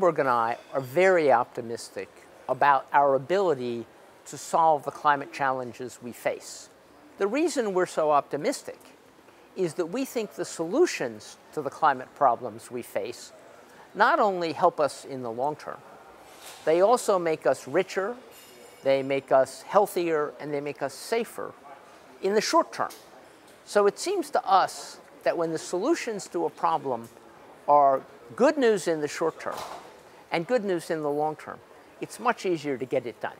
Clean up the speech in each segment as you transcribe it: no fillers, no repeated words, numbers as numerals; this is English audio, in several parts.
Bloomberg and I are very optimistic about our ability to solve the climate challenges we face. The reason we're so optimistic is that we think the solutions to the climate problems we face not only help us in the long term, they also make us richer, they make us healthier, and they make us safer in the short term. So it seems to us that when the solutions to a problem are good news in the short term and good news in the long term, it's much easier to get it done.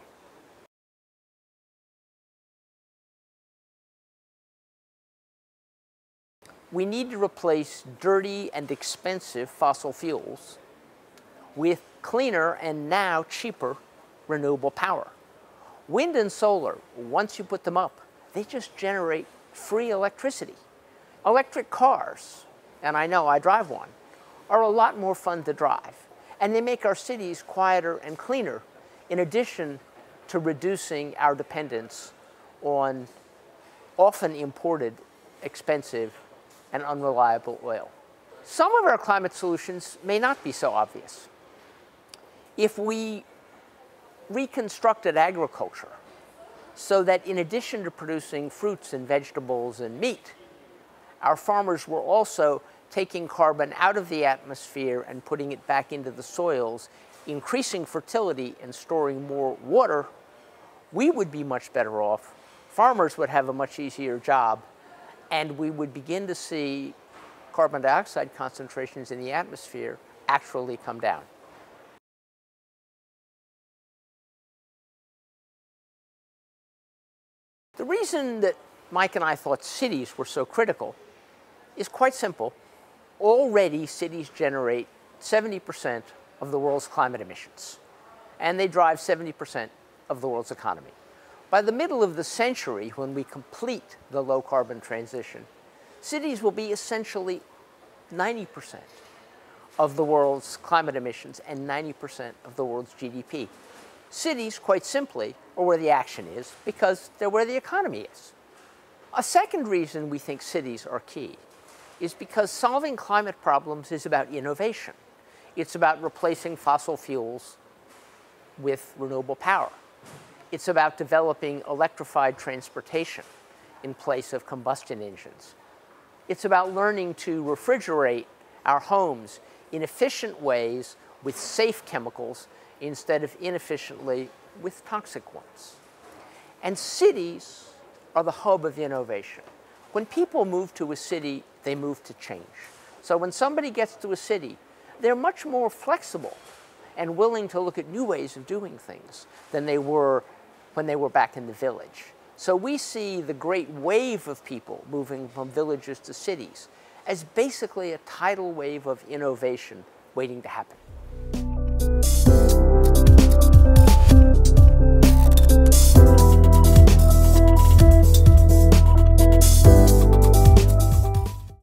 We need to replace dirty and expensive fossil fuels with cleaner and now cheaper renewable power. Wind and solar, once you put them up, they just generate free electricity. Electric cars, and I know I drive one, are a lot more fun to drive, and they make our cities quieter and cleaner, in addition to reducing our dependence on often imported, expensive, and unreliable oil. Some of our climate solutions may not be so obvious. If we reconstructed agriculture so that in addition to producing fruits and vegetables and meat, our farmers were also taking carbon out of the atmosphere and putting it back into the soils, increasing fertility and storing more water, we would be much better off. Farmers would have a much easier job, and we would begin to see carbon dioxide concentrations in the atmosphere actually come down. The reason that Mike and I thought cities were so critical is quite simple. Already, cities generate 70% of the world's climate emissions, and they drive 70% of the world's economy. By the middle of the century, when we complete the low-carbon transition, cities will be essentially 90% of the world's climate emissions and 90% of the world's GDP. Cities, quite simply, are where the action is because they're where the economy is. A second reason we think cities are key is because solving climate problems is about innovation. It's about replacing fossil fuels with renewable power. It's about developing electrified transportation in place of combustion engines. It's about learning to refrigerate our homes in efficient ways with safe chemicals instead of inefficiently with toxic ones. And cities are the hub of innovation. When people move to a city, they move to change. So when somebody gets to a city, they're much more flexible and willing to look at new ways of doing things than they were when they were back in the village. So we see the great wave of people moving from villages to cities as basically a tidal wave of innovation waiting to happen.